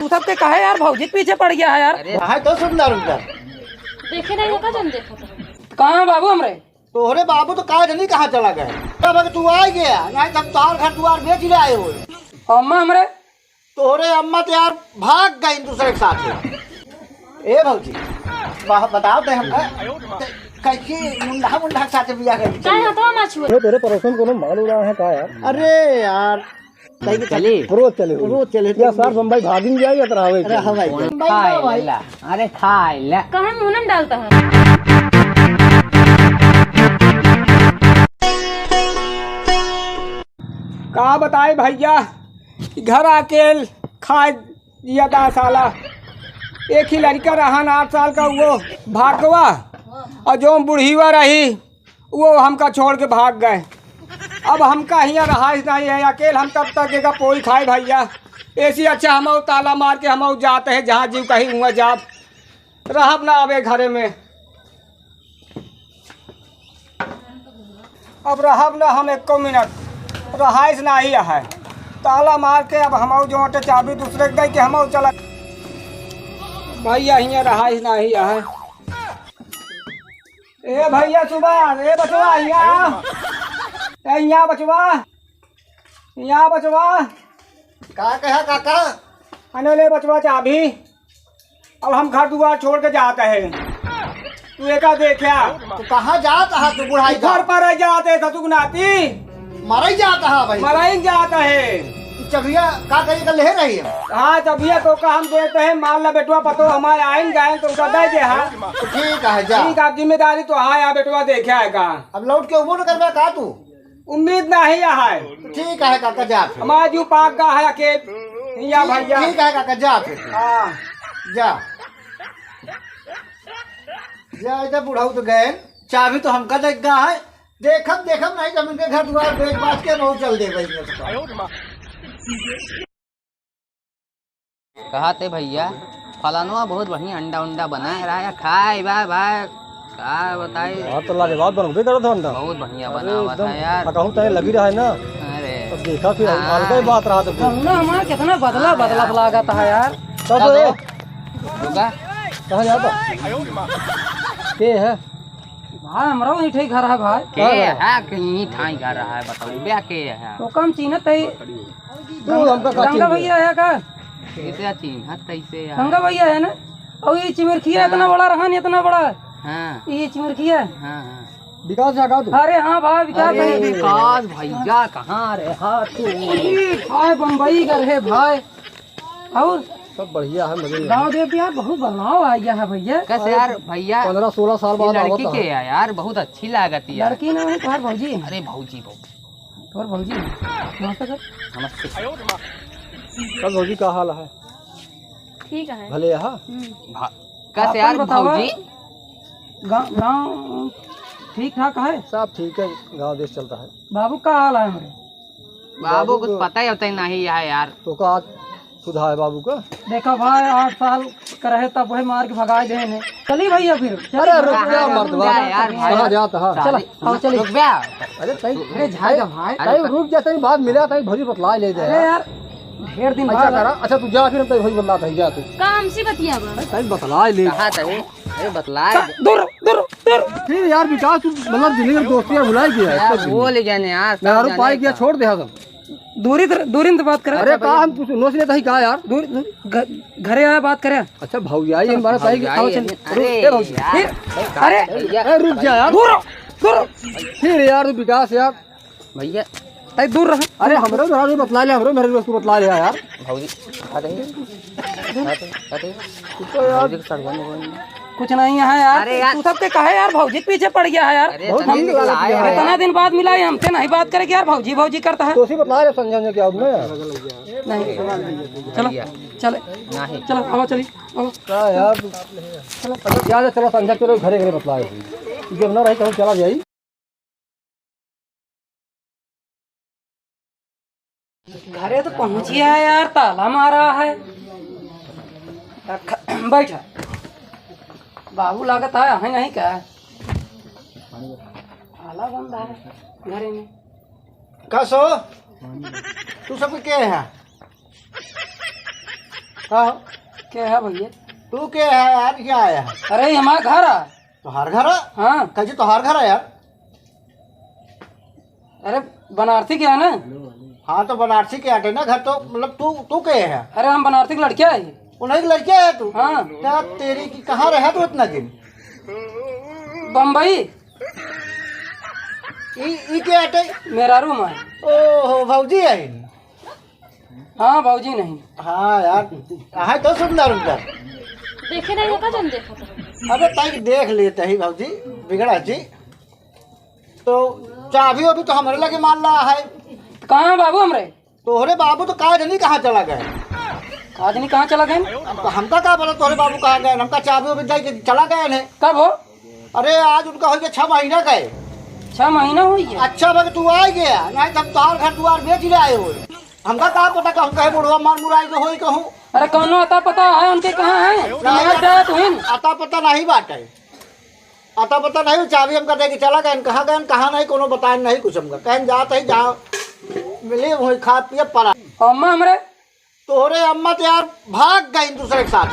तू सबके कहा यार भौजी के पीछे पड़ गया है यार। है तो सुंदर उधर देखे नहीं होगा जन देखो तो। कहाँ है बाबू हमरे? तोहरे बाबू तो कहा नहीं कहाँ चला गए। तब अगर तू आ गया नहीं तब तार घर द्वार बेच ले आए हो। अम्मा हमरे तोहरे अम्मा तो यार भाग गई दूसरे के साथ। ए भौजी बताओ दे हम कैसे मुंडा मुंडा के साथ बिया गई। चाहे हटवा ना छुए। तेरे पड़ोसन को मालूम रहा है का यार। अरे यार चले रोज चले क्या सर बम्बई भागिंग जाए या तरह अरे हाँ भाई अरे खाए ला कहाँ मुँह में डालता है। कहा बताए भैया घर अकेल खाए दिया 10 साला। एक ही लड़का रहा 8 साल का वो भागवा और जो बुढ़ीवा रही वो हमका छोड़ के भाग गए। अब हमका यहाँ रहा नहीं है अकेल हम तब तक एक पोई खाए भैया। ऐसी अच्छा हम ताला मार के हम जाते हैं जहाँ जीव कहीं हुआ जात रहब ना आवे घरे में। अब रहब ना हम 1 मिनट रहाइश नहीं है ताला मार के। अब हम जो चाबी दूसरे के दे के हम चला भैया यहाँ रहाइश नहीं है। ए भैया सुबह ए बचवा यहाँ बचवा का कहा काका अने ले बचवा चाबी। अब हम घर द्वार छोड़ के जाते हैं। तू एका देखा तो कहाँ जाता है तू बुढ़ाई घर पर जाते ससुक नाती मरा ही जाता है भाई। मराई जाता है चबिया का करी कर ले रही है। हाँ तबिया तो का हम देते हैं मान ला बेटवा पतो हमारे आएंगे गए तो उनका दे दे। हाँ तो ठीक है जा ठीक है जिम्मेदारी तो हाँ यार बेटवा देखा है का। अब लौट के उम्र करवा का तू उम्मीद नहीं है तो ठीक है काका जा फिर। हमारा जो पाक का है अकेले या भैया ठीक है काका जा फिर। हाँ जा जा इधर बुढ़ाऊ तो गए चाबी तो हमका देख गया है। देखम नहीं जमीन के घर द्वार बेच बाज के बहुत चल दे भाई। कहा थे भैया फलानुआ बहुत बढ़िया अंडा उंडा बना रहा है खाए भाई भाई क्या बताए। हाँ तो लाजवाब बनबे करो था अंडा बहुत बढ़िया बना हुआ था यार। कहूँ तो लगी रहा है ना। अरे अब देखा फिर अलग ही बात रहा तो हमारा कितना बदला लागत है यार। रुका कहाँ जाता के है भाई हमारा वही ठीक घर है भाई। के है कहीं ठाई कर रहा है बताओ क्या के है। तो कम चीनत है तू हमका गंगा भैया है का कैसे चिन्ह तैसे यार। गंगा भैया है ना। और ये चिमरखिया इतना बड़ा रहा नहीं इतना बड़ा हाँ ये चिमरखिया। हाँ विकास जागा तू। अरे हाँ भाई विकास अरे भाई विकास भैया कहाँ रे हाँ तू भाई बम्बई गए है भाई। और सब बढ़िया है मजे गाँव देव यार बहुत बदलाव आ गया है भैया। कैसे यार भैया 15-16 साल बाद लड़की के है यार बहुत अच्छी लागत है यार। लड़की ना है तुम्हार भौजी। अरे भौजी तुम्हार भौजी नमस्ते सर। नमस्ते। सब भौजी का हाल है ठीक है। भले यहाँ कैसे यार अपन बताओ। भौजी गाँव ठीक ठाक है सब ठीक है गाँव देश चलता है। बाबू का हाल है हमारे? बाबू कुछ पता ही होता ही नहीं है यार। तो का आज सुधा है बाबू का। देखा भाई 8 साल का रहे तब वही मार के भगा दे ने। चली भैया फिर अरे रुक जा मर्दवा यार भाई। कहाँ जाता है। चल आओ चली। रुक गया अरे अरे जाएगा भाई। कहीं रुक जाते नहीं बाद मिला कहीं भौजी बतला ले अरे जाए। यार ढेर दिन अच्छा बाद करा अच्छा तू जा फिर भौजी बतला था जा तू काम से बतिया बा। कहीं बतला ले। कहाँ थे अरे बतला दूर दूर दूर। फिर यार विकास तू मतलब जिंदगी में दोस्ती यार भुलाई गया यार है। बोल जाने यार सब मैं जाने पाई गया का। छोड़ दे सब। दूरी से बात करे। अरे कहा हम कुछ नोच लेता ही कहा यार। दूर घरे आया बात करे। अच्छा भौजी आई हमारा पाई भौजी आओ आई चल है। अरे ए भौजी यार। फिर अरे ए रुक जा यार दूर दूर फिर यार तू विकास यार भैया तई दूर रह। अरे हमरो मेरा बतला ले हमरो मेरे दोस्त बतला ले यार। भौजी अरे तो यार भौजी के सरगन बोल। कुछ नहीं है यार। अरे यार। तू सबके कहे यार भौजी के पीछे पड़ गया है यार। अरे तनी निकलाए यार। इतना दिन बाद मिला है हमसे नहीं बात करे कि यार भौजी भौजी करता है। तो उसी बतला ले समझाने क्या मैं नहीं चलो चले नहीं चलो आओ चली आओ। क्या यार चलो यार चलो संजय चलो घरे घरे बतलाए जब ना रही कहूँ चला जाई। घरे तो पहुंची है यार ताला मारा है। बैठा बाबू लागत है नहीं क्या ताला बंद है घरे में। कसो तू सब के है हाँ क्या है भैया? तू क्या है यार, क्या आया है? अरे ये हमारा घर है। तोहार घर है? हाँ। कैसे तोहार घर है यार? अरे बनारसी के है ना? हाँ तो बनारसी के आटे ना घर, तो मतलब तू तू के है? अरे हम बनारसी के लड़के है। उन्हीं की लड़के है तू? हाँ। क्या तेरी की कहाँ रहे तू इतना दिन? बम्बई। ई के आटे? मेरा रूम है। ओहो भौजी है? हाँ भौजी नहीं। हाँ यार, कहाँ तो सुंदर उनका। देखे नहीं का जन देखा था। अबे ताई देख लेते ही भौजी, बिगड़ा जी। तो चाबी अभी तो हमारे लगे मान रहा है। कहाँ बाबू हमरे? तोहरे बाबू तो काज नहीं कहाँ चला गए? आदमी कहाँ चला गए? अब हमका क्या पता तोहरे बाबू कहाँ गए? हमका चाबी अभी दे के चला गए ने। कब हो? अरे आज उनका हो गया 6 महीना गए। 6 महीना हो गया। अच्छा बग तू आ गया, नहीं तो हम तोहार घर दुआर बेच ले आए हो। हमका क्या पता कहूँ कहे बुढ़वा मार मुराई के होई कहूँ। अरे कौनो आता पता है उनके कहाँ है? आता पता नहीं बात है, आता पता नहीं। चाबी हमका दे के चला गए, कहाँ गए कहाँ नहीं कोनो बताए नहीं कुछ। हमका कहीं जाते ही जहाँ मिले वही खा पिए पड़ा। अम्मा हमरे? तोहरे अम्मा तो यार भाग गई दूसरे के साथ।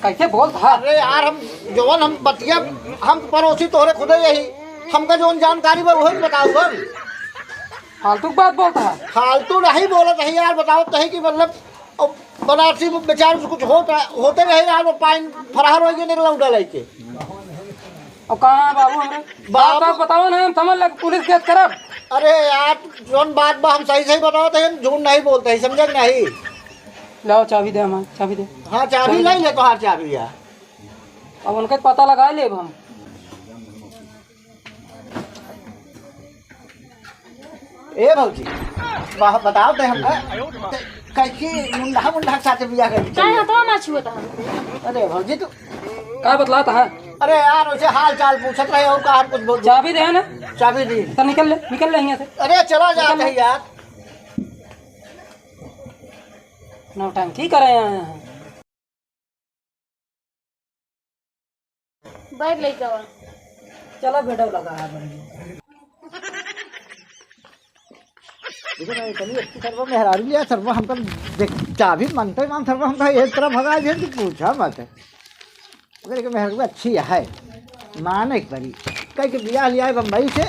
कैसे बोलता? अरे यार हम जवन हम बतिया हम पड़ोसी तोहरे खुदे यही हमका जो जानकारी बा वही बताओ। हम फालतू बात बोलता है। फालतू नहीं बोलत है यार, बताओ तही कि मतलब बनारसी में बेचारे से कुछ होते रहे यार। वो पाइन फरार हो गए निकला उड़ा लेके। और कहाँ बाबू हमरे? बात बताओ ना, हम समझ लग पुलिस केस करब। अरे यार जोन बात बा हम सही सही बताओ तो हम झूठ नहीं बोलते हैं, समझे नहीं? लाओ चाबी दे, हमारे चाबी दे। हाँ चाबी नहीं ले तोहार चाबी यार। अब उनका पता लगा ले हम। ए भौजी बताओ तो हम कैसे मुंडा मुंडा के साथ बियाह कर? काय हाथवा मार छुआ था। अरे भौजी तू क्या बतलाता है? अरे यार वैसे हाल चाल पूछत रहे और कहा कुछ बोल। चाबी दे ना। चाबी दी तो निकल ले यहाँ से। अरे चला जाते हैं यार। नौटंकी करे यहाँ। बैग लेके आवा। चलो बेटा लगा है। सर्व मेहरारू लिया सर्व हमका देख चाबी मानते मान सर्व हमका एक तरह भगा दे कि पूछा मत। अगर के मेहरारू अच्छी है माने एक बारी कह के बियाह लिया है बम्बई से,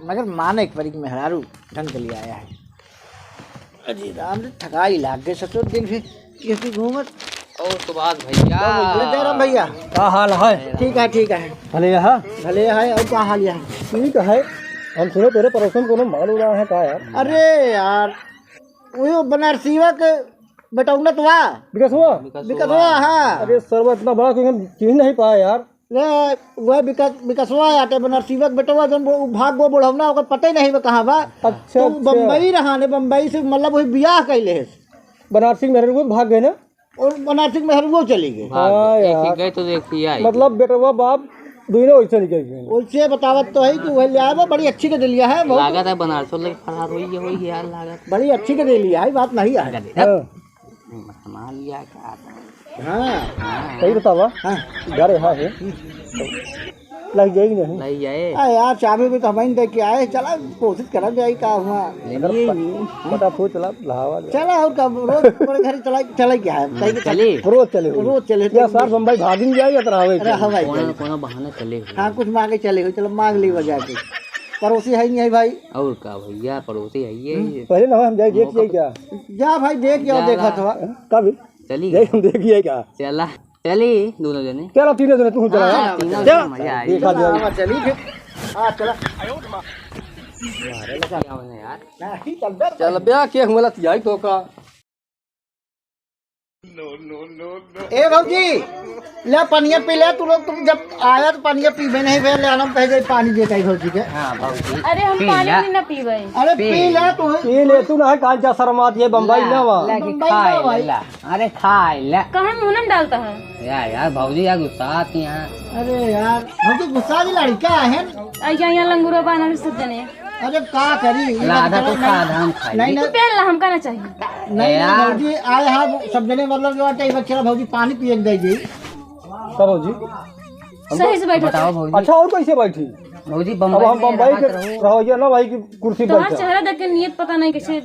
मगर माने एक बारी मेहरारू ढंग के लिए आया है। अजी राम ने थकाई लाग गए 70 दिन फिर कैसी घूमत। और सुभाष भैया। जयराम भैया क्या हाल है? ठीक है भले है। भले है। और क्या हाल है? ठीक है। हम सुने तेरे पड़ोसन को माल उड़ा है का यार? अरे यार वो बनारसीवा के बेटौना तो वाह विकसवा। हाँ अरे सर्व इतना बड़ा कि हम चिन्ह नहीं पाया यार। वह विकसवा आटे बनारसीवा के बेटवा जन वो भाग वो बुढ़ौना ओकर पता ही नहीं बा कहाँ बा। अच्छा तो बम्बई रहा ने, बम्बई से मतलब वही बियाह कैले है। बनारसी में भाग गए ना, और बनारसी में वो चली गई। हाँ यार। गए तो देखिए मतलब बेटवा बाप दोनों वैसे निकल गए। वैसे बतावत तो है कि वह लिया है, बड़ी अच्छी के दे लिया है। बहुत लागत है बनारसों लगे फरार हुई यार। लागत बड़ी अच्छी के दे लिया है, बात नहीं है। सामान लिया क्या? हाँ सही बतावा। हाँ घर यहाँ है लग जाएगी नहीं? नहीं जाए यार चाबी भी तो हमें दे के आए। चला कोशिश करा जाए का हुआ फटाफट चला लाहौर चला। और कब रोज पूरे घर चला क्या है? चले रोज चले क्या सर बम्बई भागिंग जाए या अरे हवाई कोनो बहाने चले। हाँ कुछ मांगे चले हो, चलो मांग ली वजह के। पड़ोसी है नहीं है भाई? और का भैया पड़ोसी है ये। पहले ना हम जाए देख जाए क्या? जा भाई देख जाओ। देखा था कभी चली जाए हम देखिए क्या? चला चली दोनों जने। चलो तीनों जने तू चला तीनों जने मजा आई। देखा जाए चली फिर। हाँ चला यार। नहीं चल चल ब्याह के हमला जाए तो का। ए भौजी ले पनिया पी ले। तू लोग तुम जब आया तो पनिया पीबे नहीं भैया ले आना कह जाए पानी देता ही भौजी के। हाँ भाजी अरे हम पानी नहीं ना पीवे। अरे पी ले तू। ये ले तू ना काल जा शर्मात ये बम्बई ना वा। खाए ला। अरे खाए ला कहाँ मुंह में डालता है? यार भाजी यार गुस्सा आती यहाँ। अरे यार भौजी गुस्सा की लड़का है। यहाँ लंगूरा बाना सब जने। अरे का करी लाधा तो साधारण खाई। नहीं नहीं पहला हमका ना चाहिए। नहीं भौजी आए हाँ सब जने मतलब जो आटे बच्चा भौजी पानी पिए देगी। करो जी सही से बैठो। बताओ भाजी। अच्छा और कैसे बैठी? भाजी अब हम बम्बई के रहो ना भाई की कुर्सी तुम्हारा बैठा। चेहरा देख के नियत पता नहीं कैसे।